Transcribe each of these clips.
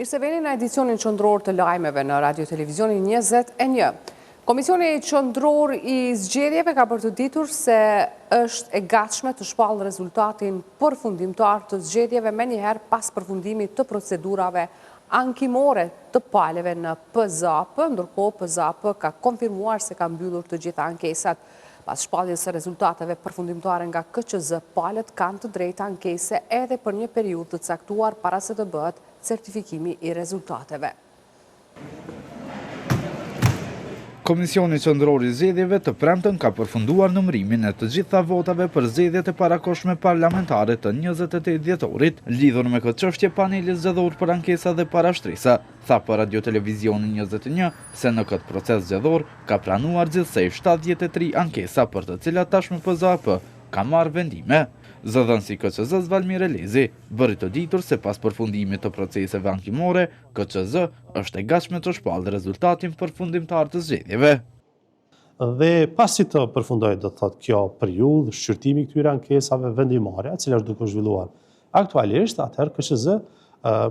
Mirë se veni në edicionin qendror të lajmeve në Radio Televizionin 21. Komisioni qendror I zgjedhjeve ka përditur se është e gatshme të shpallë rezultatin përfundimtar të zgjedhjeve menjëherë pas përfundimit të procedurave ankimore të palëve në PZAP, ndërkohë PZAP ka konfirmuar se ka mbyllur të gjitha ankesat. Pas shpalljes së rezultateve përfundimtare nga KQZ, palët kanë të drejta ankese edhe për një periudhë të caktuar para se të bëhet certifikimi I rezultateve. Komisioni qendror I zgjedhjeve të premten ka përfunduar numërimin e të gjitha votave për zgjedhjet e parakohshme parlamentare të 28 dhjetorit, lidhur me këtë çështje paneli zgjedhor për ankesa dhe parashtresa, tha për Radio Televizionin 21 se në këtë proces zgjedhor ka pranuar gjithsej 73 ankesa për të cilat tashmë PZAP ka marrë vendime. Zëdhënësi KQZ Valmir Elezi bëri të ditur se pas përfundimit të proceseve ankimore, KQZ është e gatshme të shpallë rezultatin përfundimtar të zgjedhjeve. Dhe pasi të përfundoj do të thotë kjo periudhë shqyrtimi këtyre ankesave vendimare, e cila është duke zhvilluar aktualisht, atëherë KQZ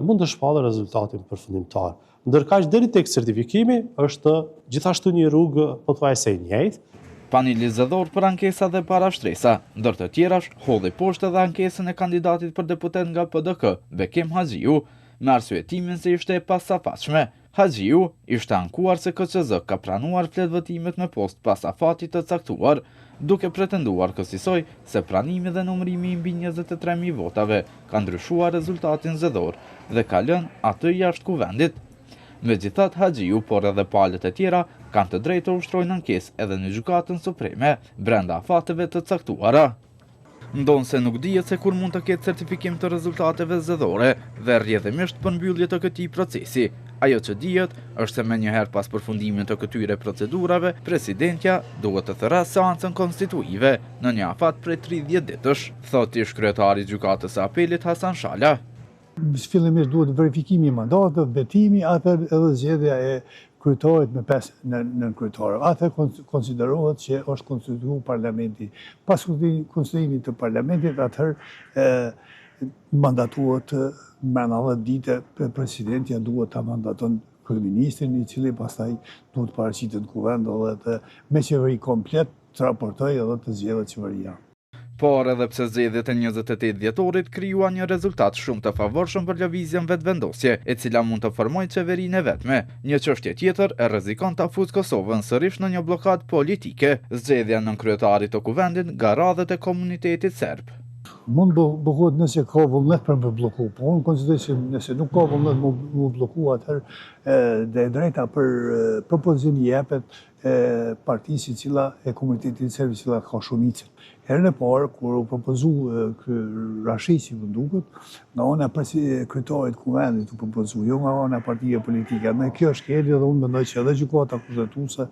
mund të shpallë rezultatin përfundimtar. Ndërkaq deri tek certifikimi është gjithashtu një rrugë pothuajse e njëjtë. Paneli zgjedhor për ankesa dhe parashtresa, ndër të tjerash, hodhi poshtë edhe ankesën e kandidatit për deputet nga PDK, Bekim Haxhiu, me arsyetimin se ishte e pasafatshme. Haxhiu ishte ankuar se KQZ ka pranuar fletvëtimet me post pas afatit të caktuar, duke pretenduar kësaj se pranimi dhe numërimi I mbi 23.000 votave ka ndryshuar rezultatin zgjedhor dhe ka lënë atë jashtë kuvendit. Megjithatë, Haxhiu, por edhe palët e tjera, kanë të drejtë të ushtrojnë ankesë edhe në gjykatën supreme, brenda afateve të caktuara. Ndonë se nuk dihet se kur mund të ketë certifikim të rezultateve zgjedhore dhe rrjedhimisht për mbyllje të këtij procesi. Ajo që dihet është se menjëherë pas përfundimit të këtyre procedurave, presidentja duhet të thërrasë seancën konstituive në një afat prej 30 ditësh, thotë ish kryetari I gjykatës së apelit Hasan Shala. Fillimisht duhet verifikimi I mandateve, vetimi, atë edhe zgjedhja e kryetorit me 5 nën kryetarë. Atë konsiderohet që është konstituuar parlamenti. Pas konstituimit të parlamentit, atëherë mandatohet brenda 10 ditë presidentja duhet ta mandaton kryeministrin, I cili pastaj duhet paraqitet në kuvend edhe me qeveri komplet të raportojë edhe të zgjedhet qeveria. Por edhe pse zgjedhjet e 28 dhjetorit krijuan një rezultat shumë të favorshëm për lëvizjen vetvendosje, e cila mund të formojë qeverinë e vetme. Një çështje tjetër e rrezikon ta fusë Kosovën sërish në një blokadë politike, zgjedhja nën kryetarit të kuvendit nga radhët e komunitetit serb. Mund bëhet nëse ka vullnet për me bloku, po unë konsideroj se nëse nuk ka vullnet mu bloku, atëherë dhe drejta për propozim jepet partisë e komunitetit serb, cila ka shumicën. Herën e parë, kur u propozu Rashici më duket, nga ona kryetarit kuvendit u propozu, jo nga ona partia politike. Në kjo është keli dhe unë mendoj që edhe gjykata kushtetuese,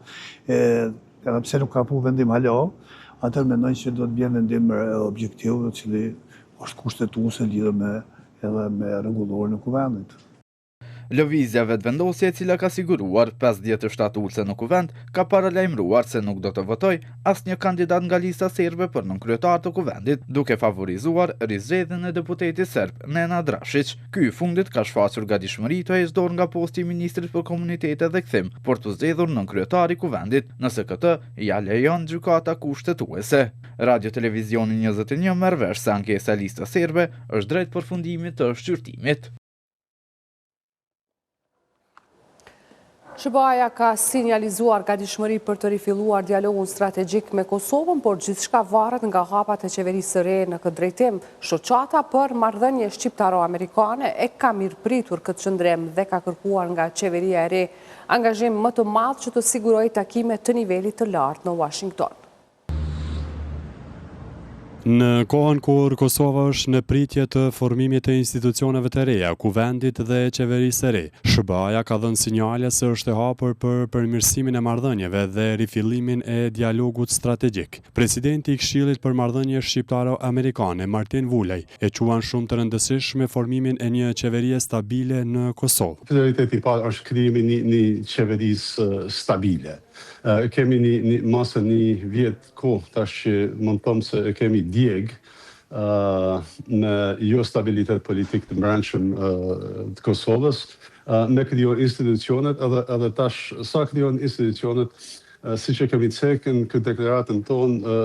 edhe pse nuk ka pu vendim hala, atëherë mendoj që do të bjen vendim objektiv, I cili është kushtetuese lidhur edhe me rregullorin e kuvendit. Lëvizja vetvendosje e cila ka siguruar 50 shtatulse në kuvend, ka paralajmëruar se nuk do të votoj asnjë kandidat nga lista serbe për nënkryetar të kuvendit, duke favorizuar rizgjedhjen e deputetit serb Nenad Rashić. Ky I fundit ka shfaqur gatishmëri të hequr nga posti I ministrit për komunitete dhe kthim, por të zgjedhur nënkryetar I kuvendit, nëse këtë ja lejon gjykata kushtetuese. Radio Televizioni 21 merr vesh se ankesa e listës serbe është drejt përfundimit të shqyrtimit. SBA-ja ka sinjalizuar gatishmëri për të rifilluar dialogun strategjik me Kosovën, por gjithçka varet nga hapat e qeverisë së re në këtë drejtim. Shoqata për marrëdhënie shqiptaro-amerikane e ka mirëpritur këtë qëndrim dhe ka kërkuar nga qeveria e re angazhim më të madh që të sigurojë takime të nivelit të lartë në Washington. Në kohën kur Kosova është në pritje të formimit të institucioneve të reja, kuvendit dhe qeverisë së re, SBA-ja ka dhënë sinjale se është e hapur për përmirësimin e marrëdhënieve dhe rifillimin e dialogut strategjik. Presidenti I Këshillit për Marrëdhënie Shqiptaro-Amerikane, Martin Vulej, e quan shumë të rëndësishme formimin e një qeverie stabile në Kosovë. Prioriteti I parë është krijimi një qeverisë stabile. Kemi masë një vjetë kohë tash që mund të them se kemi djeg me jo stabilitet politik të brendshëm të Kosovës, me kriju institucionet edhe tash sa krijon institucionet, si që kemi cekën këtë deklaratën tonë,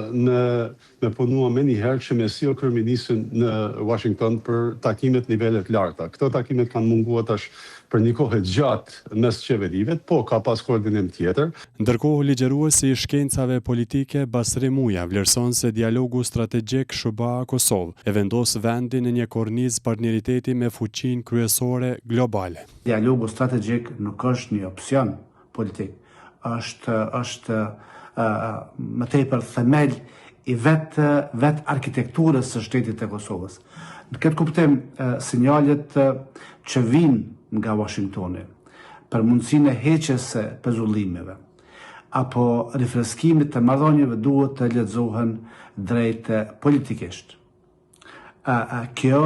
me punua me njëherë që me sjell kryeministrin në Washington për takimet nivelet larta. Këto takimet kanë munguar tash për një kohë gjatë mes qeverive, po ka pas koordinim tjetër. Ndërkohë, ligjëruesi i shkencave politike Basri Muja vlerëson se dialogu strategjik SHBA-Kosovë e vendos vendin në një kornizë partneriteti me fuqinë kryesore globale. Dialogu strategjik nuk është një opsion politik, është më tepër themel i vet arkitekturës së shtetit të Kosovës. Në këtë kuptim, sinjalet që vinë nga Washingtoni për mundësinë e heqjes së pezullimeve apo rifreskimit të marrëdhënieve duhet të lexohen drejt politikisht. Kjo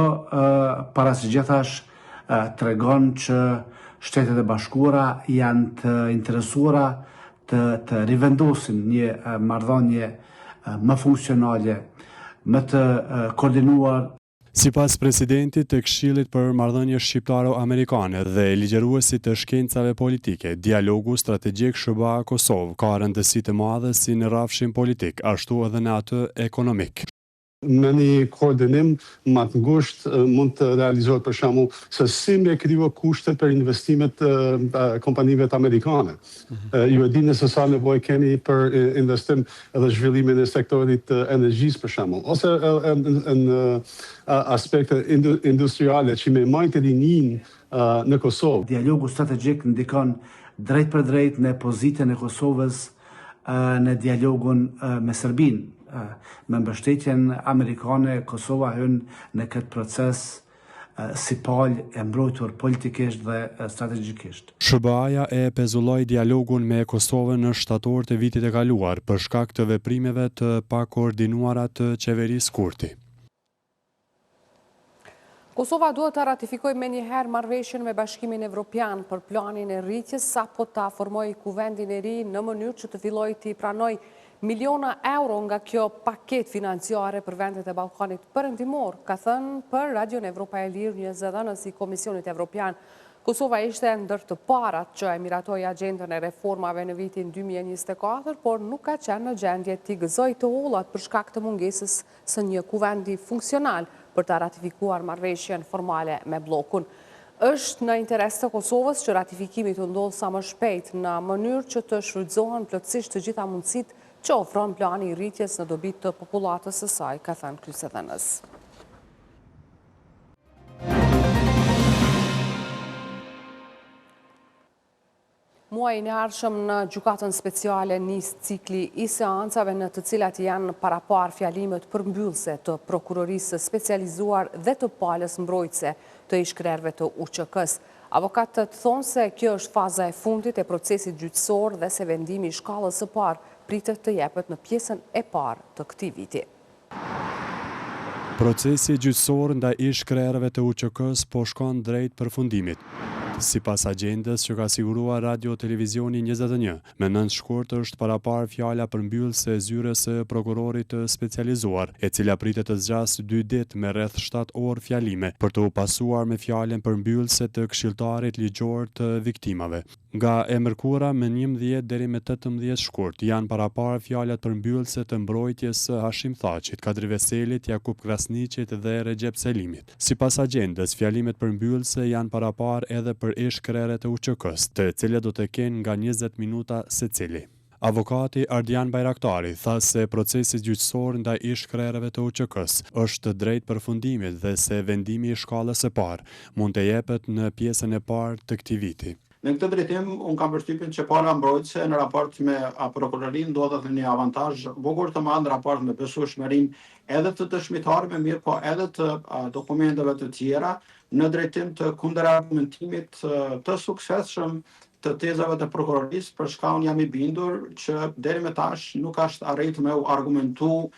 parasgjithash tregon që Shtetet e Bashkuara janë të interesuara të rivendosin një marrëdhënie më funksionale, më të koordinuar. Sipas presidentit të Këshillit për Marrëdhënie Shqiptaro-Amerikane dhe ligjëruesit të shkencave politike, dialogu strategjik SHBA-Kosovë ka rëndësi të madhe si në rrafshin politik, ashtu edhe në atë ekonomik. Me një koordinim më të ngushtë mund të realizohet për shembull se si me kriju kushtet për investimet kompanive të amerikane. Ju e dini se sa nevojë kemi për investim edhe zhvillimin e sektorit të energjisë për shembull, ose në aspekte industriale që me majtë rinin në Kosovë. Dialogu strategjik ndikon drejt për drejt në pozitën e Kosovës në dialogun me Serbinë. Me mbështetjen amerikane, Kosova hyn në këtë proces si palë e mbrojtur politikisht dhe strategjikisht. SHBA-ja e pezulloi dialogun me Kosovën në shtator të vitit e kaluar për shkak të veprimeve të pakoordinuara të qeverisë Kurti. Kosova duhet të ratifikoj me njëherë marrëveshjen me Bashkimin Evropian për planin e rritjes sapo ta formoj kuvendin e ri në mënyrë që të filloj të pranoj miliona euro nga kjo paket financiare për vendet e Ballkanit Perëndimor, ka thënë për Radion Evropa e Lirë një zëdhënës i Komisionit Evropian. Kosova ishte ndër të parat që e miratoi agjendën e reformave në vitin 2024, por nuk ka qenë në gjendje t'i gëzojë të ullat për shkak të mungesës së një kuvendi funksional për ta ratifikuar marrëveshjen formale me bllokun. Është në interes të Kosovës që ratifikimi të ndodhë sa më shpejt në mënyrë që të shfrytëzohen plotësisht të gjitha mundësitë që ofron plani i rritjes në dobi të popullatës së saj, ka thënë kryesëdhënës. Muajin e ardhshëm në gjykatën speciale nis cikli i seancave në të cilat janë parapar fjalimet përmbyllëse të prokurorisë specializuar dhe të palës mbrojtëse të ish-krerëve të UÇK-s. Avokatët thonë se kjo është faza e fundit e procesit gjyqësor dhe se vendimi i shkallës së parë pritet të jepet në pjesën e parë të këtij viti. Procesi gjyqësor ndaj ish-krerëve të UÇK-s po shkon drejt përfundimit. Sipas agjendës që ka siguruar Radio Televizioni 21, me 9 shkurt është parapar fjala përmbyllëse e zyres së prokurorit të specializuar, e cila pritet të zgjasë 2 ditë me rreth 7 orë fjalime, për të u pasuar me fjalen përmbyllëse të këshilltarit ligjor të viktimave. Nga e mërkura me 11 deri me 18 shkurt janë parapar fjalet përmbyllëse të mbrojtjes së Hashim Thaqit, Kadri Veselit, Jakub Krasniqit dhe Recep Selimit. Sipas agjendës, fjalimet përmbyllëse janë parapar edhe për ish-krerët e UÇK-s, të cilët do të kenë nga 20 minuta secili. Avokati Ardian Bajraktari tha se procesi gjyqësor ndaj ish-krerëve të UÇK-s është drejt përfundimit dhe se vendimi i shkallës së parë mund të jepet në pjesën e parë të këtij viti. Në këtë drejtim, unë kam përshtypjen që pala mbrojtëse në raport me prokurorinë ndodhet një avantazh bukur të madh në raport me besueshmërinë edhe të dëshmitarëve, mirë po edhe të dokumenteve të tjera në drejtim të kundërargumentimit të suksesshëm të tezave të prokurorisë, për shkak unë jam i bindur që deri më tash nuk është arritur me u argumentu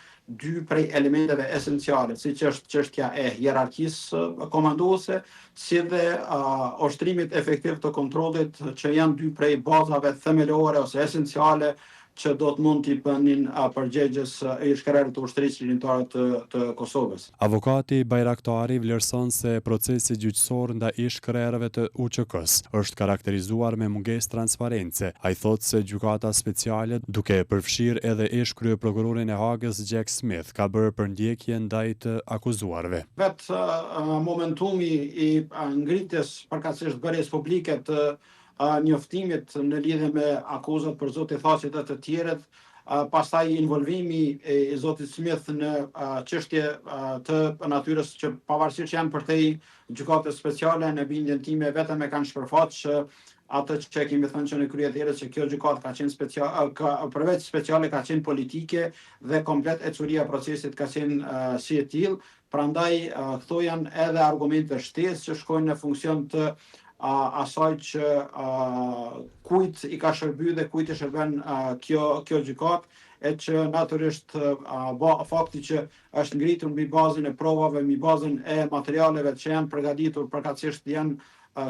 2 prej elementeve esenciale, siç është çështja e hierarkisë komanduese, si dhe ushtrimit efektiv të kontrollit, që janë 2 prej bazave themelore ose esenciale që do të mund t'i bënin përgjegjës i shkrerit të ushtrisë ligjimtare të Kosovës. Avokati Bajraktari vlerëson se procesi gjyqësor ndaj ish-krerëve të UÇK-s është karakterizuar me mungesë transparence. Ai thotë se gjykata speciale, duke përfshirë edhe ish-kryeprokurorin e Hagës Jack Smith, ka bërë përndjekje ndaj të akuzuarve. Vetë momentumi i ngritjes përkatësisht bërjes publike të njoftimit në lidhje me akuzat për zotë Thaçit dhe të tjerët, pastaj involvimi i zotit Smith në çështje të natyrës që pavarësisht që janë përtej gjykatës speciale, në bindjen time vetëm e kanë shpërfaqë që atë që kemi thënë që në krye të që kjo gjykatë ka qenë përveç speciale ka qenë politike dhe komplet ecuria procesit ka qenë si e tillë. Prandaj këto janë edhe argumente shtesë që shkojnë në funksion të asaj që kujt i ka shërbyer dhe kujt i shërben kjo gjykatë, e që natyrisht fakti që është ngritur mbi bazën e provave, mbi bazën e materialeve që janë përgatitur, përkatësisht janë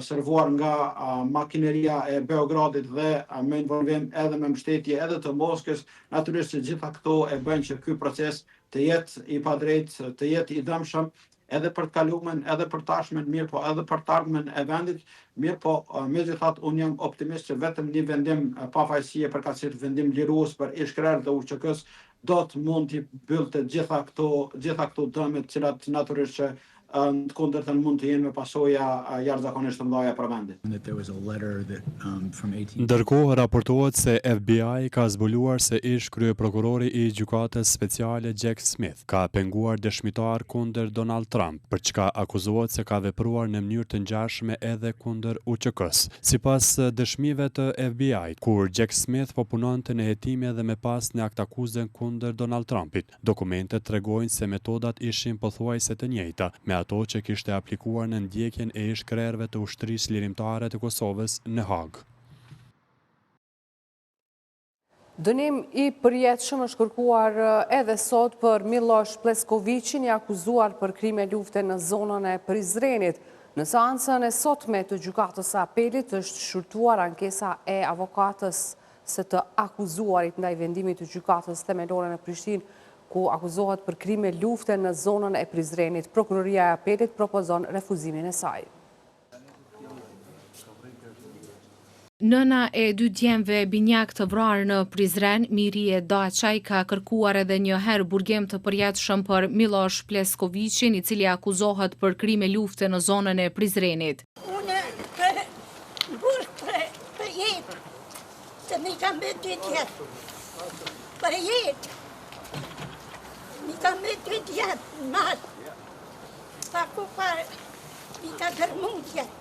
servuar nga makineria e Beogradit dhe me involvim edhe me mbështetje edhe të Moskës, natyrisht që gjitha këto e bëjnë që ky proces të jetë i padrejtë, të jetë i dëmshëm, edhe për të kaluarën, edhe për tashmen, mirë po edhe për të ardhmen e vendit, mirë po megjithatë unë jam optimist që vetëm një vendim pafajësie përkatësisht vendim lirues për ish-krerët e UÇK-s do të mund t'i mbyllte gjitha këto dëmet, të cilat natyrisht që të kundërtën mund të jenë me pasoja jashtëzakonisht të mëdha për vendin. Ndërkohë raportohet se FBI ka zbuluar se ish-kryeprokurori i gjykatës speciale Jack Smith ka penguar dëshmitar kundër Donald Trump, për çka akuzohet se ka vepruar në mënyrë të ngjashme edhe kundër UÇK-s. Sipas dëshmive të FBI, kur Jack Smith po punonte në hetime dhe me pas në aktakuzën kundër Donald Trumpit, dokumentet tregojnë se metodat ishin pothuajse të njëjta me ato që kishte aplikuar në ndjekjen e ish-krerëve të ushtrisë lirimtare të Kosovës në Hagë. Dënim i përjetshëm është kërkuar edhe sot për Miloš Pleskovićin, i akuzuar për krime lufte në zonën e Prizrenit. Në seancën e sotme të gjykatës së apelit është shkurtuar ankesa e avokatës së të akuzuarit ndaj vendimit të gjykatës themelore në Prishtinë, ku akuzohet për krime lufte në zonën e Prizrenit. Prokuroria e apelit propozon refuzimin e saj. Nëna e 2 djemve binjak të vrarë në Prizren, Mirije Daçaj, ka kërkuar edhe një herë burgim të përjetshëm për Miloš Pleskovićin, i cili akuzohet për krime lufte në zonën e Prizrenit. Unë për jetë, të mi kam me 2 djetë, për jetë. Mi ka me 2 djetë, natë, sa ku parë, mi ka dërmu djetë.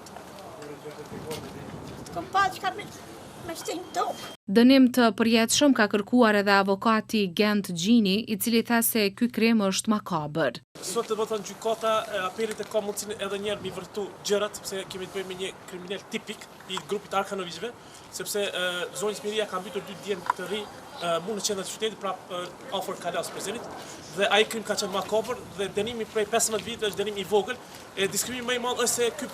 Kom pa që ka me shtinë tokë. Dënim të përjetshëm ka kërkuar edhe avokati Gent Gjini, i cili tha se ky krim është makabër. Sot do të thonë gjykata e apelit e ka mundësinë edhe një herë mi vërtu gjërat, sepse kemi të bëjmë me një kriminal tipik i grupit Arkanovićve, sepse zoni Smiria ka mbytur 2 djemë të ri mund në qendër të qytetit, pra afër Kalas Prizrenit, dhe ai krim ka qenë makabër dhe dënimi prej 15 viteve është dënim i vogël. Dискrimimi më i madh është se ky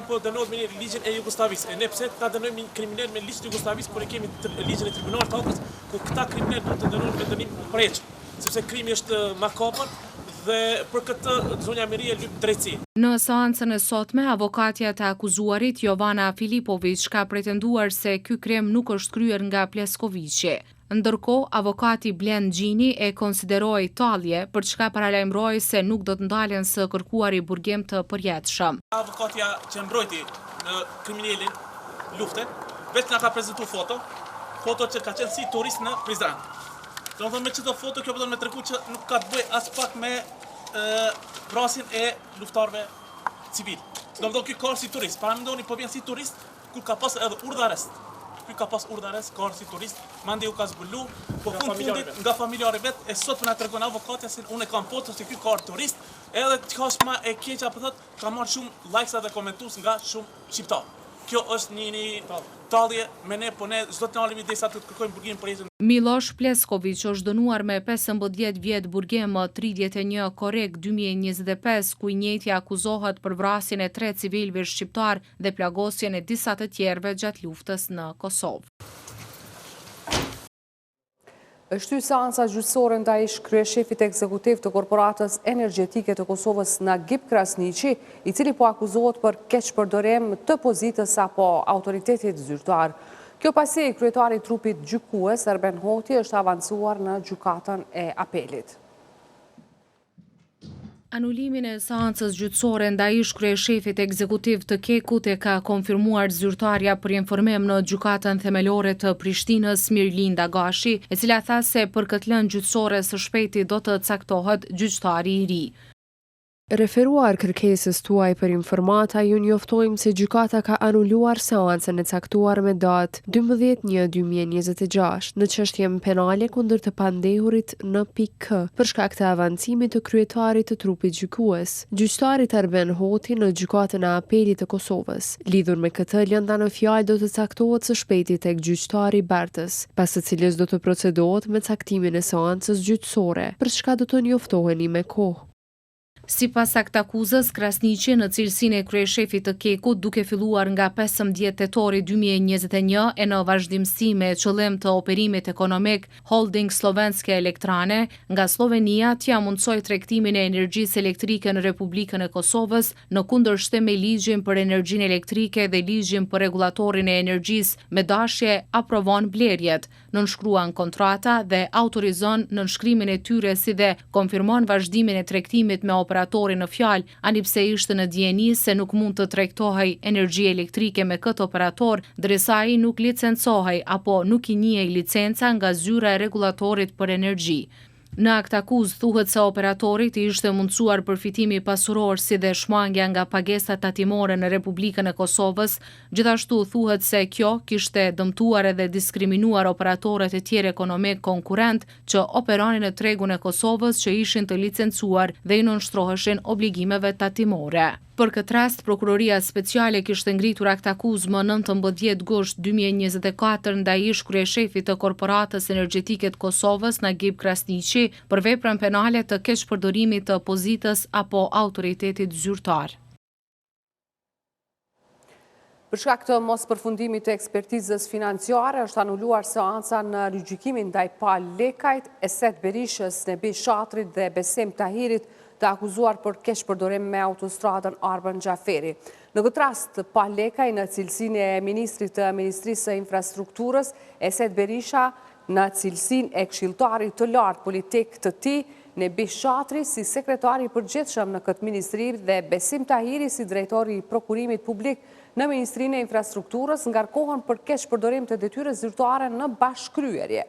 po dënohet me ligjin e Jugosllavisë. Ne pse ta dënojmë një kriminal me ligjin e Jugosllavisë kur ne kemi ligjin e Tribunalit të Hagës, ku këta kriminal do të dënohen me dënim të përjetshëm, sepse krimi është makabër dhe për këtë zonja Mirie lyp drejtësi. Në seancën e sotme, avokatja të akuzuarit Jovana Filipović ka pretenduar se ky krim nuk është kryer nga Pleskovići. Ndërkohë, avokati Blen Gjini e konsideroi tallje, për çka paralajmëroi se nuk do të ndalen së kërkuari burgim të përjetshëm. Avokatja që mbrojti në kriminalin lufte, vetë na ka prezantuar foto që ka qenë si turist në Prizren. Do të thonë me çdo foto kjo do të më tregu që nuk ka të bëjë as pak me vrasjen e luftarëve civil. Do të thonë ky ka si turist, para mendoni po vjen si turist kur ka pas edhe urdhë arrest. Ky ka pas urdhë arrest, ka si turist, mande u ka zbulu, po fundit nga familjarë vet, e sot po na tregon avokatja se unë kam foto se ky ka turist, edhe çka e keq apo thot, ka marrë shumë likes dhe komentues nga shumë shqiptar. Kjo është një tallje me ne, po ne s'do të ndalemi derisa të kërkojmë burgim për jetën. Miloš Plesković është dënuar me 15 vjet burgim më 31 korrik 2025, ku i njëjti akuzohet për vrasjen e 3 civilëve shqiptar dhe plagosjen e disa të tjerëve gjatë luftës në Kosovë. Është hyrë seanca gjyqësore ndaj kryeshefit ekzekutiv të Korporatës Energjetike të Kosovës Nagib Krasniqi, i cili po akuzohet për keqpërdorim të pozitës apo autoritetit zyrtar. Kjo pasi kryetari i trupit gjykues Erben Hoti është avancuar në gjykatën e apelit. Anulimin e seancës gjyqësore ndaj kryeshefit ekzekutiv të Kekut e ka konfirmuar zyrtarja për informim në gjykatën themelore të Prishtinës Mirlinda Gashi, e cila tha se për këtë lëndë gjyqësore së shpejti do të caktohet gjyqtari i ri. Referuar kërkesës tuaj për informata, ju njoftojmë se gjykata ka anuluar seancën e caktuar me datë 12/1/2026 në çështjen penale kundër të pandehurit në K për shkak të avancimit të kryetarit të trupit gjykues, gjyqtarit Erben Hoti në gjykatën e apelit të Kosovës. Lidhur me këtë, lënda në fjalë do të caktohet së shpejti tek gjyqtari Bertës, pas së cilës do të procedohet me caktimin e seancës gjyqësore, për çka do të njoftoheni me kohë. Si pas akt akuzës, Krasniqi në cilësinë e kryeshefit të Kekut duke filluar nga 15 tetori 2021 e në vazhdimsi me qëllim të operimit ekonomik Holding Slovenske Elektrane, nga Slovenia t'ia mundsoi tregtimin e energjisë elektrike në Republikën e Kosovës në kundërshtim me ligjin për energjinë elektrike dhe ligjin për rregullatorin e energjisë, me dashje aprovon blerjet, nënshkruan kontrata dhe autorizon nënshkrimin e tyre si dhe konfirmon vazhdimin e tregtimit me operatorin në fjalë, anipse ishte në dijeni se nuk mund të tregtohej energji elektrike me këtë operator, ndërsa ai nuk licencohej apo nuk i njihej licenca nga zyra e rregullatorit për energji. Në akt akuzë thuhet se operatorit i ishte mundsuar përfitimi pasuror si dhe shmangja nga pagesat tatimore në Republikën e Kosovës, gjithashtu thuhet se kjo kishte dëmtuar edhe diskriminuar operatorët e tjerë ekonomik konkurrent që operonin në tregun e Kosovës që ishin të licencuar dhe i nënshtroheshin obligimeve tatimore. Për këtë rast, Prokuroria Speciale kishte ngritur akt akuzë më 19 gusht 2024 ndaj kryeshefit të Korporatës Energjetike të Kosovës Nagib Krasniqi për veprën penale të keqpërdorimit të pozitës apo autoritetit zyrtar. Për shkak të mos përfundimit të ekspertizës financiare, është anuluar seanca në rigjykimin ndaj Palekajt, Eset Berishës, Nebi Shatrit dhe Besim Tahirit, të akuzuar për keqpërdorim me autostradën Arben Xhaferi. Në këtë rast, Palekaj në cilësinë e ministrit të Ministrisë së Infrastrukturës, Eset Berisha në cilësinë e këshilltarit të lartë politik të tij, Nebi Shatri si sekretari i përgjithshëm në këtë ministri dhe Besim Tahiri si drejtori i prokurimit publik në Ministrinë e Infrastrukturës ngarkohen për keqpërdorim të detyrës zyrtare në bashkëkryerje.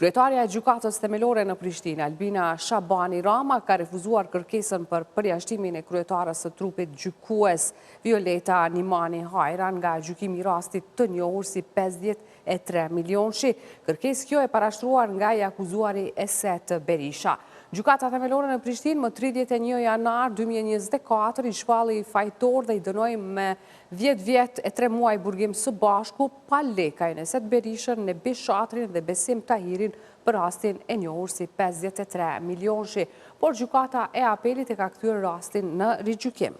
Kryetarja e gjykatës themelore në Prishtinë, Albina Shabani Rama, ka refuzuar kërkesën për përjashtimin e kryetarës së trupit gjykues Violeta Nimani Hajran nga gjykimi i rastit të njohur si 53 milionshi. Kërkesë kjo e parashtruar nga i akuzuari Eset Berisha. Gjykata themelore në Prishtinë më 31 janar 2024 i shpalli fajtor dhe i dënoi me 10 vjet e 3 muaj burgim së bashku Palekajn, Eset Berishën, Nebi Shatrin dhe Besim Tahirin për rastin e njohur si 53 milionshi, por gjykata e apelit e ka kthyer rastin në rigjykim.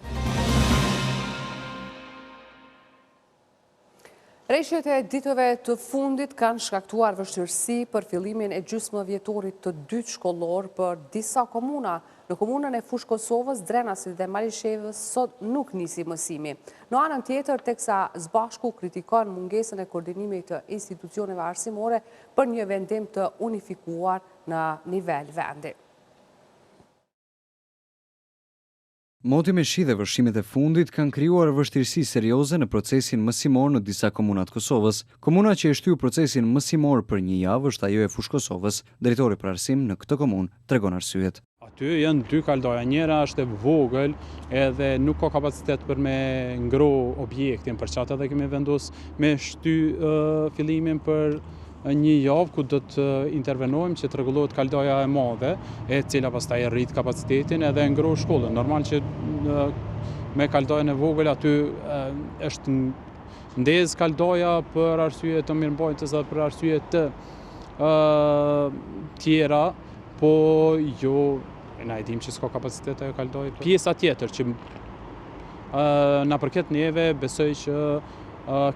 Rreshtet e ditëve të fundit kanë shkaktuar vështirësi për fillimin e gjysmëvjetorit të dytë shkollor për disa komuna. Në komunën e Fushë Kosovës, Drenasit dhe Malishevës sot nuk nisi mësimi. Në anën tjetër, teksa Zbashku kritikon mungesën e koordinimit të institucioneve arsimore për një vendim të unifikuar në nivel vendi. Moti me shi dhe vështrimet e fundit kanë krijuar vështirësi serioze në procesin mësimor në disa komuna të Kosovës. Komuna që e shtyu procesin mësimor për një javë është ajo e Fushë Kosovës. Drejtori për arsim në këtë komunë tregon arsyet. Aty janë dy kaldoja, njëra është e vogël edhe nuk ka kapacitet për me ngro objektin, për çata dhe kemi vendos me shty fillimin për një javë ku do të intervenojmë që të rregullohet kaldoja e madhe, e cila pastaj rrit kapacitetin edhe ngro shkollën. Normal që me kaldojen e vogël aty është ndez kaldoja për arsye të mirëmbajtjes dhe për arsye të tjera, po jo na e dim që s'ka kapacitet ajo kaldojë. Pjesa tjetër që na përket neve, besoj që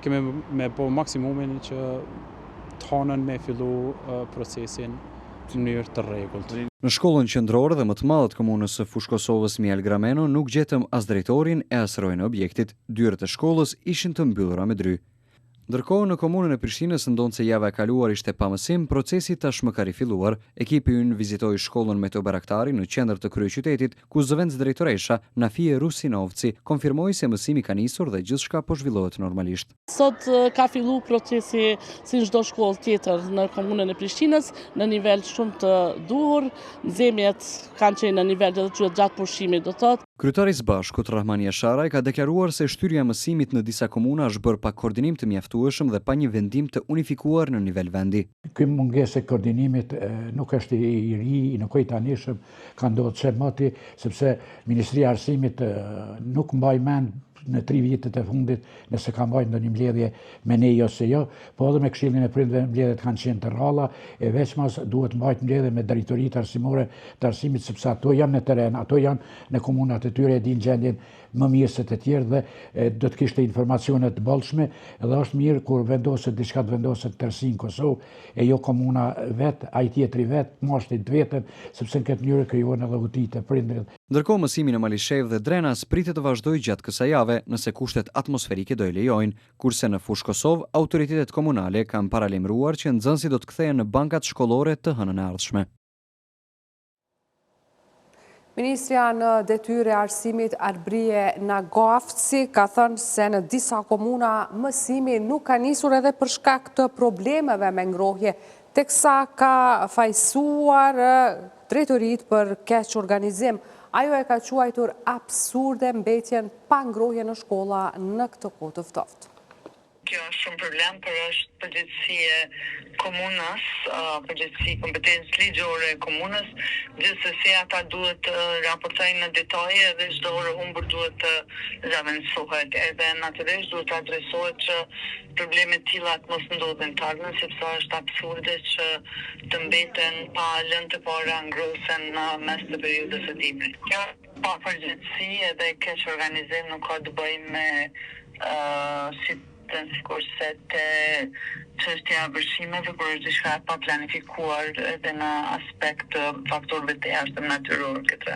kemi me po maksimumin që të hanën me fillu procesin në mënyrë të rregullt. Në shkollën qendrore dhe më të madhe të komunës së Fushë Kosovës Miel Grameno nuk gjetëm as drejtorin e as rojën e objektit. Dyert e shkollës ishin të mbyllura me dry. Ndërkohë në komunën e Prishtinës ndonë se java e kaluar ishte pa mësim, procesi tashmë ka rifilluar. Ekipi ynë vizitoi shkollën Meto Baraktari në qendër të kryeqytetit, ku zëvendës drejtoresha Nafie Rusinovci konfirmoi se mësimi ka nisur dhe gjithçka po zhvillohet normalisht. Sot ka filluar procesi si çdo shkollë tjetër në komunën e Prishtinës në nivel shumë të duhur. Nxemjet kanë qenë në nivel të gjatë pushimit, do thotë. Kryetari i Bashkut Rahmani Asharaj ka deklaruar se shtyrja e mësimit në disa komuna është bërë pa koordinim të mjaftueshëm dhe pa një vendim të unifikuar në nivel vendi. Ky mungesë e koordinimit nuk është i ri, i nëkojtanishëm, ka ndodhur çemati sepse Ministria e Arsimit nuk mbaj mend në 3 vitet e fundit nëse ka mbajtur ndonjë mbledhje me ne ose jo, po edhe me Këshillin e Prindërve mbledhjet kanë qenë të rralla, e veçmas duhet mbajt mbledhje me drejtoritë arsimore të arsimit sepse ato janë në teren, ato janë në komunat e tyre, e dinë gjendjen më mirë se të tjerë dhe do të kishte informacione të bollshme, edhe është mirë kur vendoset diçka të vendoset tërsi në Kosovë e jo komuna vet, ai tjetri vet, moshtin të vetën, sepse në këtë mënyrë krijohen edhe hutitë e prindërit. Ndërkohë mësimi në Malishev dhe Drenas pritet të vazhdojë gjatë kësaj jave nëse kushtet atmosferike do e lejojnë, kurse në Fushë Kosovë autoritetet komunale kanë paralajmëruar që nxënësit do të kthehen në bankat shkollore të hënën e ardhshme. Ministrja në detyrë e arsimit Arbrije Nagafci ka thënë se në disa komuna mësimi nuk ka nisur edhe për shkak të problemeve me ngrohje, teksa ka fajsuar drejtoritë për keq organizim. Ajo e ka quajtur absurde mbetjen pa ngrohje në shkolla në këtë kohë të ftohtë. Kjo është shumë problem, por është përgjegjësi e komunës, përgjegjësi kompetencë ligjore e komunës, gjithsesi ata duhet të raportojnë në detaje dhe çdo orë humbur duhet të zëvendësohet. Edhe natyrisht duhet të adresohet që probleme të tilla të mos ndodhin të ardhmen, sepse është absurde që të mbeten pa lënë të para ngrohen në mes të periudhës së dimrit. Kjo pa përgjegjësi edhe keq organizim nuk ka të bëjë me kurse të çështja e vërshimeve, por është diçka e pa planifikuar edhe në aspekt të faktorëve të jashtëm natyror këtë.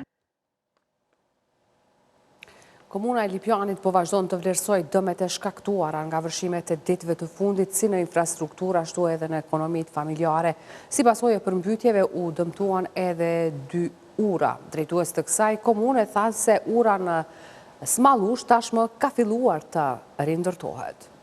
Komuna e Lipjanit po vazhdon të vlerësoj dëmet e shkaktuara nga vërshimet e ditëve të fundit, si në infrastrukturë, ashtu edhe në ekonomitë familjare. Si pasojë e përmbytjeve u dëmtuan edhe 2 ura. Drejtues të kësaj komune tha se ura në Smallush tashmë ka filluar të rindërtohet.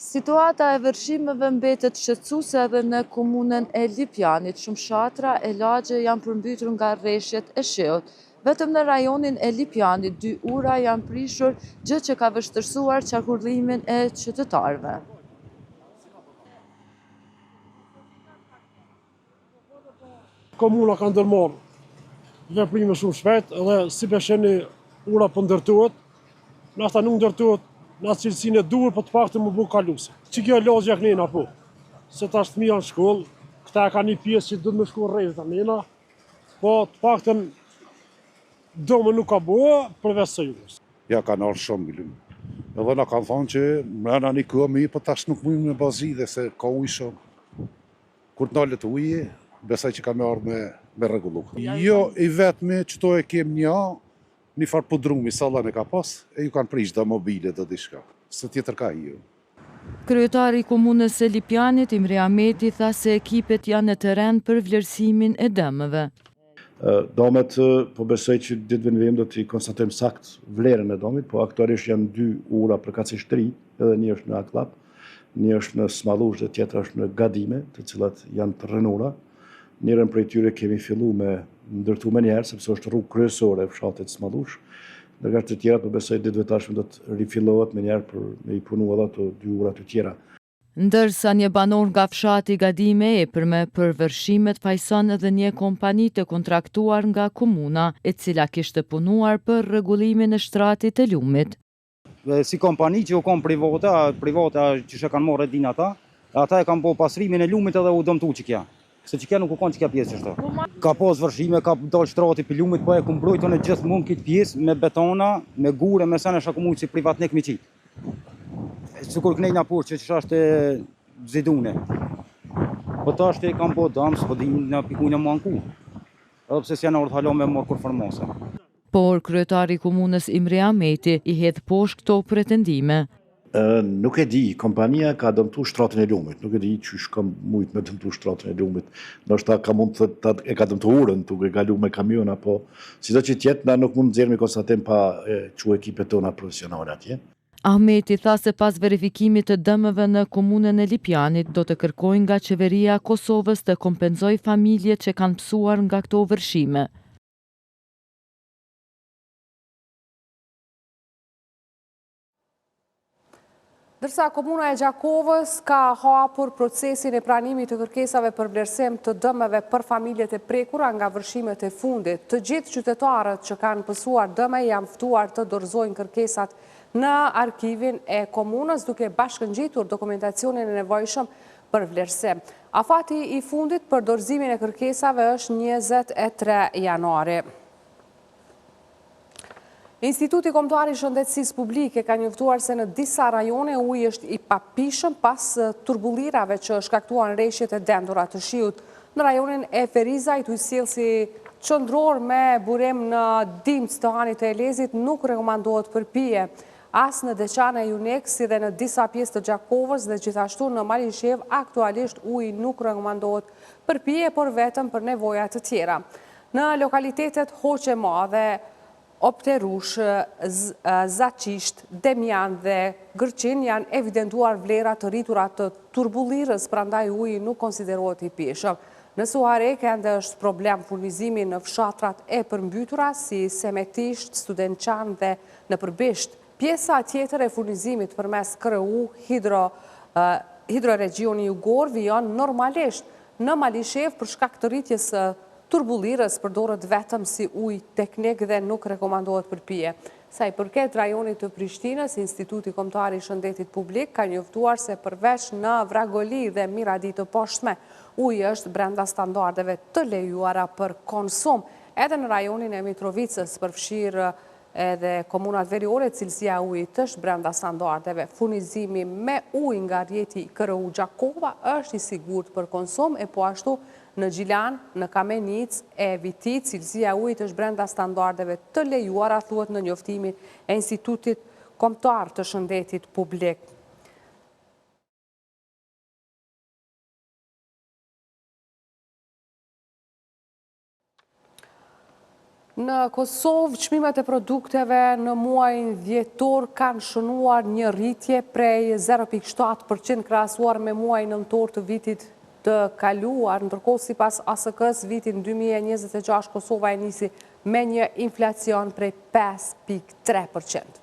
Situata e vërshimeve mbetet shqetësuese edhe në komunën e Lipjanit. Shumë shatra e lagje janë përmbytur nga rreshtet e sheut. Vetëm në rajonin e Lipjanit 2 ura janë prishur, gjë që ka vështirësuar qarkullimin e qytetarëve. Komuna ka ndërmarrë veprime shumë shpejt edhe si pesheni ura po ndërtohet, nasta nuk ndërtohet në atë cilësinë e duhur, po të paktën më bë kaluse. Që kjo lagja kënena po, se tash fëmija në shkollë, këta ka një pjesë që duhet me shku rrezë të nena, po të paktën dome nuk ka bëhe përveç së jurës. Ja ka nërë shumë milim. Edhe na kanë thonë që mrena një këmi, po tash nuk mujmë me bazi dhe se ka ujë shumë. Kur të nalët ujë, besaj që ka me arë me regullu. Jo, i vetëmi që to e kem një farë pudrumi, sallan e ka pas, e ju kanë prish dhe mobile dhe dishka. Së tjetër ka ju. Kryetari i komunës së Lipjanit, Imre Ahmeti, tha se ekipet janë në teren për vlerësimin e dëmeve. Domet, po besoj që ditëve në vim do t'i konstatojmë sakt vlerën e domit, po aktualisht janë 2 ura përkatësisht 3, edhe një është në Aklap, një është në Smallush dhe tjetra është në Gadime, të cilat janë të rënura. Njërën prej tyre kemi fillu me ndërtu me njerë, sepse është rrugë kryesore e fshatit Smallush. Ndërkësh të tjera, po besoj ditëve tashme do të rifillohet me njerë për me i punu edhe ato 2 ura të tjera. Ndërsa një banor nga fshati Gadime epërme për vërshimet fajson edhe një kompani të kontraktuar nga komuna, e cila kishte punuar për rregullimin e shtratit të lumit. Si kompani që u kom privata që shë kanë morë din ata e kanë po pasrimin e lumit edhe u dëmtu që kja. Se që kja nuk u konë që kja pjesë qështë. Ka pos vërshime, ka dalë shtrati për lumit, po e ku mbrojtën e gjithë mund këtë pjesë me betona, me gure, me sene shakumujtë si privatnik mi qitë. sikur knejna por që është zidune. Po ta është e kam po dam, s'po dim në pikujnë më anku. Edhe pse s'janë ardhur hala me marrë kur formasa. Por kryetari i komunës Imre Ahmeti i hedh poshtë këto pretendime. Nuk e di, kompania ka dëmtu shtratën e lumit, nuk e di qysh ka mujt me dëmtu shtratën e lumit. Ndoshta ka mund të thotë e ka dëmtu urën, duke kalu me kamion apo sido që tjetë, na nuk mund të nxjerrim konstatim pa çu ekipet tona profesionale atje. Ahmeti tha se pas verifikimit të dëmeve në komunën e Lipjanit do të kërkojnë nga qeveria e Kosovës të kompenzojë familjet që kanë psuar nga këto vërshime. Dërsa komuna e Gjakovës ka hapur procesin e pranimit të kërkesave për vlerësim të dëmeve për familjet e prekura nga vërshimet e fundit. Të gjithë qytetarët që kanë pësuar dëme janë ftuar të dorëzojnë kërkesat në arkivin e komunës duke bashkëngjitur dokumentacionin e nevojshëm për vlerësim. Afati i fundit për dorëzimin e kërkesave është 23 janari. Instituti Kombëtar i Shëndetësisë Publike ka njoftuar se në disa rajone uji është i papishëm pas turbullirave që shkaktuan rreshjet e dendura të shiut. Në rajonin e Ferizajt, ujësjellsi qendror me burim në dimës të Hanit të Elezit nuk rekomandohet për pije. As në Deçan e Junek, si dhe në disa pjesë të Gjakovës dhe gjithashtu në Malishev, aktualisht uji nuk rekomandohet për pije, por vetëm për nevoja të tjera. Në lokalitetet Hoqe Madhe, Opterush, Zacisht, Demjan dhe Gërqin janë evidentuar vlera të rritura të turbullirës, prandaj uji nuk konsiderohet i pijshëm. Në Suarek ende është problem furnizimi në fshatrat e përmbytura si Semetisht, Studentçan dhe në Përbisht. Pjesa tjetër e furnizimit përmes KRU Hidroregioni Jugor vijon normalisht në Malishev për shkak të rritjes turbullirës përdoret vetëm si ujë teknik dhe nuk rekomandohet për pije. Sa i përket rajonit të Prishtinës, Instituti Kombëtar i Shëndetit Publik ka njoftuar se përveç në Vragoli dhe Miradi të poshtme, uji është brenda standardeve të lejuara për konsum. Edhe në rajonin e Mitrovicës përfshirë edhe komunat veriore, cilësia e ujit është brenda standardeve. Furnizimi me ujë nga rrjeti KRU Gjakova është i sigurt për konsum, e po ashtu në Gjilan, në Kamenic e Vitit, cilësia e ujit është brenda standardeve të lejuara, thuhet në njoftimin e Institutit Kombëtar të Shëndetit Publik. Në Kosovë, çmimet e produkteve në muajin dhjetor kanë shënuar një rritje prej 0,7% krahasuar me muajin nëntor të vitit të kaluar, ndërkohë sipas ASK-s vitin 2026 Kosova e nisi me një inflacion prej 5,3%.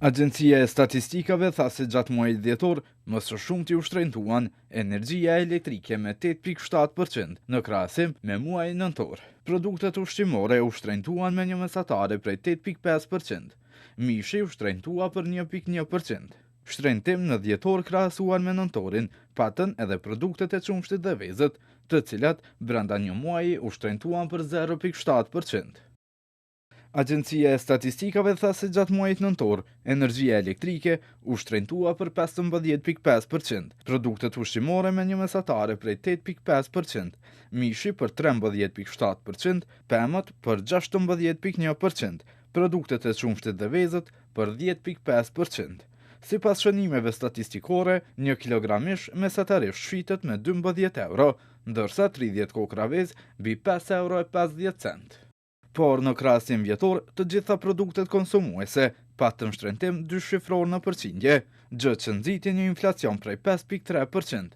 Agjencia e Statistikave tha se gjatë muajit dhjetor, më së shumti u shtrentuan energjia elektrike me 8,7% në krahasim me muajin nëntor. Produktet ushqimore u shtrentuan me një mesatare prej 8,5%. Mishi u shtrentua për 1,1%. Shtrentim në dhjetor krahasuar me nëntorin, patën edhe produktet e qumshtit dhe vezët, të cilat brenda një muaji u shtrentuan për 0,7%. Agjencia e Statistikave tha se gjatë muajit nëntor, energjia elektrike u shtrentua për 15,5%, produktet ushqimore me një mesatare prej 8,5%, mishi për 13,7%, pemët për 16,1%, produktet e qumshtit dhe vezët për 10,5%. Si pas shënimeve statistikore, 1 kg mish mesatarisht shfitet me 12 euro, ndërsa 30 kokra vezë mbi 5,50 euro. Por në krahasim vjetor, të gjitha produktet konsumuese patën shtrentim 2 shifror në përqindje, gjë që nxiti një inflacion prej 5,3%.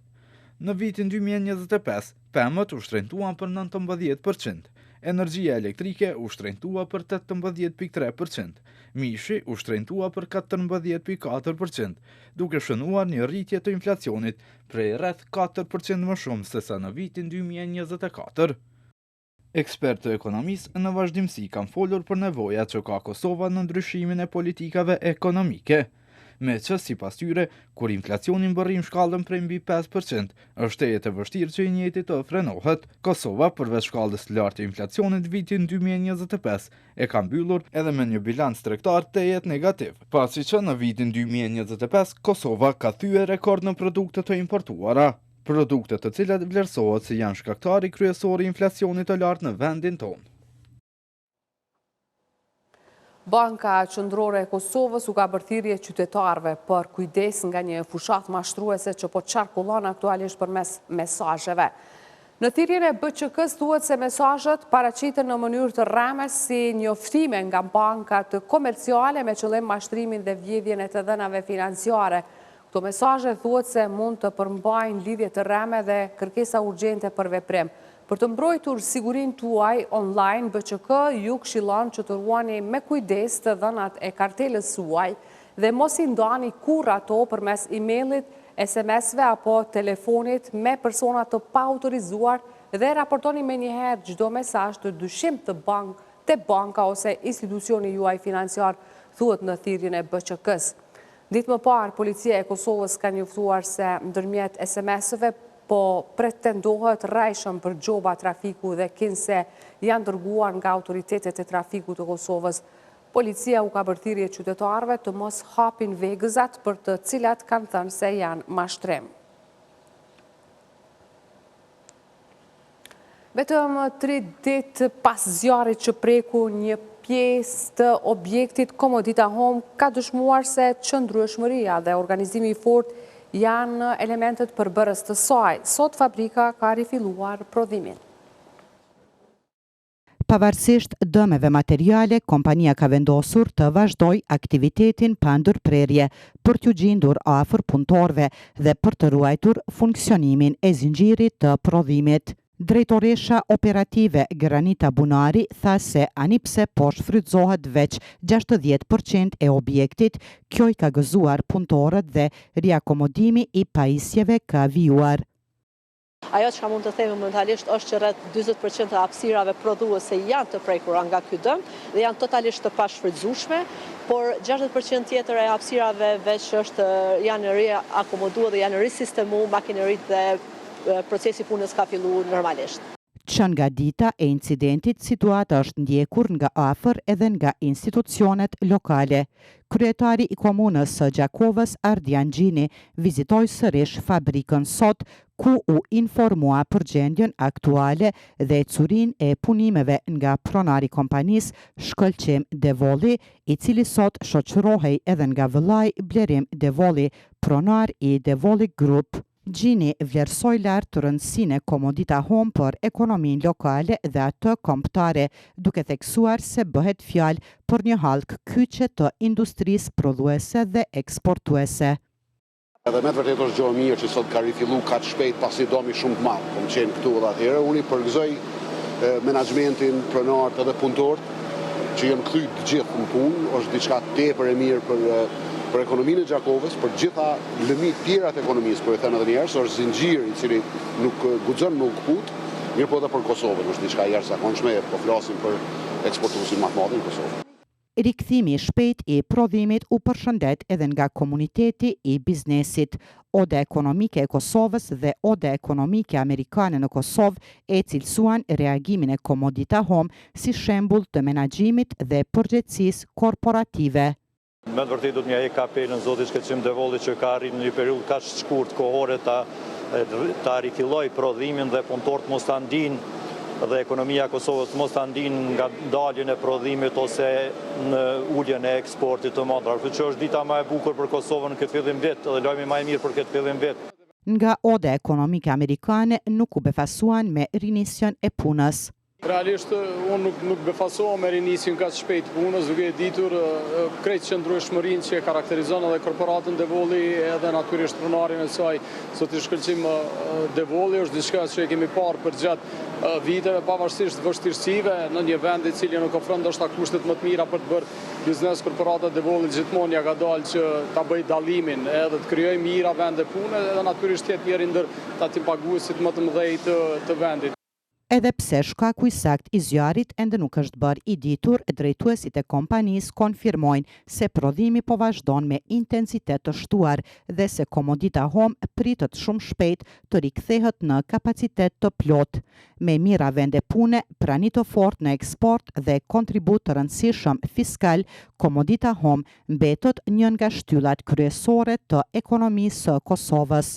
Në vitin 2025, pemët u shtrentuan për 19%, energjia elektrike u shtrentua për 18,3%, mishi u shtrentua për 14,4%, duke shënuar një rritje të inflacionit prej rreth 4% më shumë se sa në vitin 2024. Ekspertë ekonomisë në vazhdimsi kanë folur për nevoja që ka Kosova në ndryshimin e politikave ekonomike. me që sipas tyre, kur inflacioni mbërrim shkallën prej mbi 5%, është e vështirë që i njëjti të frenohet. Kosova, përveç shkallës të lartë të inflacionit vitin 2025, e ka mbyllur edhe me një bilanc tregtar të jetë negativ, pasi që në vitin 2025 Kosova ka thyer rekord në produkte të importuara, produkte të cilat vlerësohet se janë shkaktari kryesor i inflacionit të lartë në vendin tonë. Banka Qendrore e Kosovës u ka bërë thirrje qytetarëve për kujdes nga një fushat mashtruese që po qarkullon aktualisht përmes mesazheve. Në thirrjen e BÇK-s thuhet se mesazhet paraqiten në mënyrë të rreme si njoftime nga bankat komerciale me qëllim mashtrimin dhe vjedhjen e të dhënave financiare. Këto mesazhe thuhet se mund të përmbajnë lidhje të rreme dhe kërkesa urgjente për veprim. Për të mbrojtur sigurinë tuaj online, BÇK ju këshillon që të ruani me kujdes të dhënat e kartelës suaj dhe mos i ndani kurrë ato përmes emailit, SMS-ve apo telefonit me persona të paautorizuar dhe raportoni menjëherë çdo mesazh të dyshim të banka ose institucioni juaj financiar, thuhet në thirrjen e BÇK-s. Ditë më parë, policia e Kosovës ka njoftuar se ndërmjet SMS-ëve po pretendohet rrajshëm për gjoba trafiku dhe kinse janë dërguar nga autoritetet e trafiku të Kosovës. Policia u ka bërë thirrje qytetarëve të mos hapin vegëzat për të cilat kanë thënë se janë mashtrim. Vetëm 3 ditë pas zjarrit që preku një pjesë të objektit Komodita Home ka dëshmuar se qëndrueshmëria dhe organizimi i fortë janë elementet përbërës të saj. Sot fabrika ka rifilluar prodhimin. Pavarësisht dëmeve materiale, kompania ka vendosur të vazhdoj aktivitetin pa ndërprerje për t'u gjendur afër punëtorëve dhe për të ruajtur funksionimin e zinxhirit të prodhimit. Drejtoresha operative Granita Bunari tha se anipse po shfrytëzohet veç 60% e objektit, kjo i ka gëzuar punëtorët dhe riakomodimi i pajisjeve ka vijuar. Ajo që ka mund të themi momentalisht është që rreth 40% e hapësirave prodhuese janë të prekura nga ky dëm dhe janë totalisht të pashfrytëzueshme, por 60% tjetër e hapësirave veç janë riakomoduar dhe janë risistemuar makineritë dhe procesi punës ka filluar normalisht. Që nga dita e incidentit, situata është ndjekur nga afër edhe nga institucionet lokale. Kryetari i komunës së Gjakovës, Ardian Gjini, vizitoi sërish fabrikën sot, ku u informua për gjendjen aktuale dhe ecurinë e punimeve nga pronari kompanisë Shkëlqim Devolli, i cili sot shoqërohej edhe nga vëllai Blerim Devolli, pronar i Devolli Group. Gjini vlerësoi lart rëndësinë e Komodita Home për ekonominë lokale dhe atë kombëtare, duke theksuar se bëhet fjalë për një hallk kyçe të industrisë prodhuese dhe eksportuese. Edhe me të vërtetë është gjë e mirë që sot ka rifilluar kaq shpejt pasi domi shumë të madh. Kom qenë këtu edhe atëherë, unë i përgëzoj menaxhmentin, pronarët edhe punëtorët që janë kthyer të gjithë në punë, është diçka tepër e mirë për ekonominë e Gjakovës, për gjitha lëmit tjera të ekonomisë, por e thënë edhe një herë, është zinxhir i cili nuk guxon nuk kaput, mirë po edhe për Kosovën, është diçka jashtëzakonshme, po flasim për eksportuesin më të madh në Kosovë. Rikthimi i shpejt i prodhimit u përshëndet edhe nga komuniteti i biznesit. Oda ekonomike e Kosovës dhe Oda ekonomike amerikane në Kosovë e cilësuan reagimin e Komodita Home si shembull të menaxhimit dhe përgjegjësisë korporative. Me të vërtetë do të mja apelën zotit Shkëlqim Devolli që ka arrit në një periudhë kaq të shkurt kohore ta rifilloj prodhimin dhe punëtorët mos ta ndinë dhe ekonomia e Kosovës mos ta ndinë nga daljen e prodhimit ose në uljen e eksportit të motrave. Kështu që është dita më e bukur për Kosovën në këtë fillim vit dhe lajmi më i mirë për këtë fillim vit. Nga Oda ekonomike amerikane nuk u befasuan me rinisjen e punës. Realisht, unë nuk befasohem me rinisin ka shpejt punës, duke e ditur krejt qëndrueshmërinë që e karakterizon edhe korporatën Devolli edhe natyrisht pronarin e saj, sot i Shkëlqim Devolli, është diçka që e kemi parë për gjatë viteve, pavarësisht vështirësive në një vend i cili nuk ofron ndoshta kushtet më të mira për të bërë biznes. Korporata Devolli gjithmonë ja ka dalë që ta bëj dallimin edhe të krijojë mira vende pune edhe natyrisht jetë njëri ndër tatim paguesit më të mëdhej të vendit. Edhe pse shkaku i sakt i zjarit ende nuk është bërë i ditur, drejtuesit e kompanisë konfirmojnë se prodhimi po vazhdon me intensitet të shtuar dhe se Komodita Home pritet shumë shpejt të rikthehet në kapacitet të plot. Me mira vende pune, prani të fortë në eksport dhe kontribut të rëndësishëm fiskal, Komodita Home mbetet një nga shtyllat kryesore të ekonomisë së Kosovës.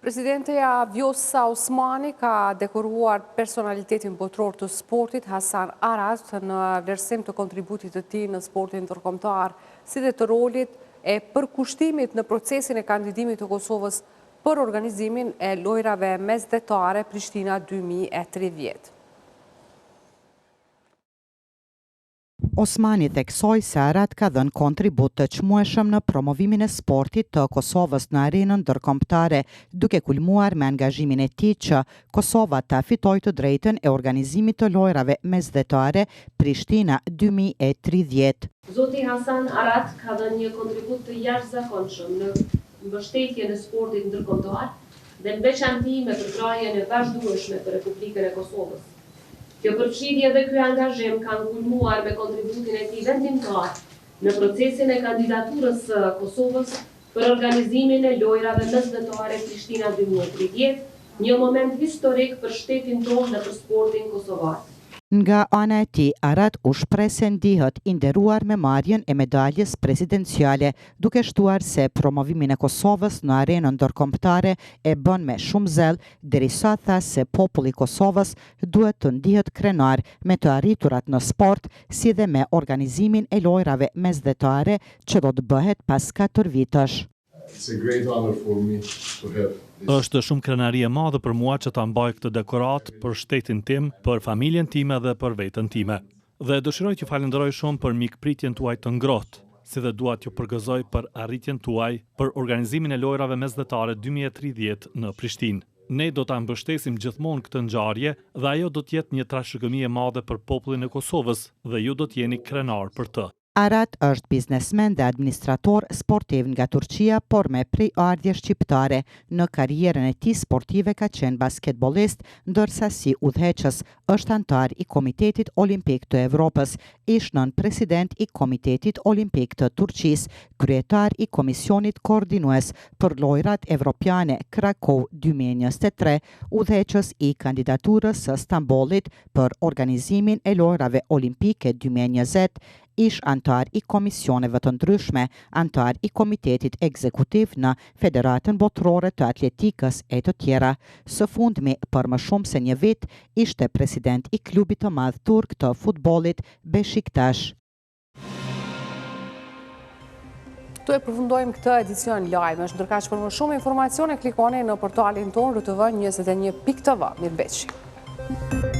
Presidenteja Vjosa Osmani ka dekoruar personalitetin botror të sportit Hasan Arat në vlerësim të kontributit të tij në sportin ndërkombëtar, si dhe të rolit e përkushtimit në procesin e kandidimit të Kosovës për organizimin e lojrave mesdhetare Prishtina 2030. Osmani theksoi se Arat ka dhënë kontribut të çmueshëm në promovimin e sportit të Kosovës në arenën ndërkombëtare, duke kulmuar me angazhimin e tij që Kosova ta fitojë të drejtën e organizimit të lojrave mesdhetare Prishtina 2030. Zoti Hasan Arat ka dhënë një kontribut të jashtëzakonshëm në mbështetjen e sportit ndërkombëtar dhe në veçanti me përkrahjen e vazhdueshme të Republikën e Kosovës. Kjo përfshirje dhe ky angazhim kanë kulmuar me kontributin e tij vendimtar në procesin e kandidaturës së Kosovës për organizimin e lojrave mesdhetare Prishtina 2030, një moment historik për shtetin tonë dhe për sportin kosovar. Nga ana e tij, Arat u shpreh se ndihet i nderuar me marrjen e medaljes presidenciale, duke shtuar se promovimin e Kosovës në arenën ndërkombëtare e bën me shumë zell, derisa tha se populli i Kosovës duhet të ndihet krenar me të arriturat në sport, si dhe me organizimin e lojrave mesdhetare që do të bëhet pas 4 vitësh. Është shumë krenari e madhe për mua që ta mbaj këtë dekorat për shtetin tim, për familjen time dhe për veten time. Dhe dëshiroj t'ju falenderoj shumë për mikpritjen tuaj të ngrohtë, si dhe dua t'ju përgëzoj për arritjen tuaj për organizimin e lojrave mesdhetare 2030 në Prishtinë. Ne do ta mbështesim gjithmonë këtë ngjarje dhe ajo do të jetë një trashëgimi e madhe për popullin e Kosovës dhe ju do të jeni krenar për të. Arat është biznesmen dhe administrator sportiv nga Turqia, por me prejardhje shqiptare. Në karrierën e tij sportive ka qenë basketbolist, ndërsa si udhëheqës është antar i Komitetit Olimpik të Evropës, ish nën president i Komitetit Olimpik të Turqisë, kryetar i Komisionit Koordinues për lojrat evropiane Krakow 2023, udhëheqës i kandidaturës së Stambollit për organizimin e lojrave olimpike 2020, ish antar i komisioneve të ndryshme, antar i Komitetit Ekzekutiv në Federatën Botërore të Atletikës e të tjera. Së fundmi, për më shumë se një vit, ishte president i klubit të madh turk të futbollit Beşiktaş. Tu e përfundojmë këtë edicion lajmesh, ndërkaq për më shumë informacione klikoni në portalin tonë rtv21.tv. Mirëmbëjtje.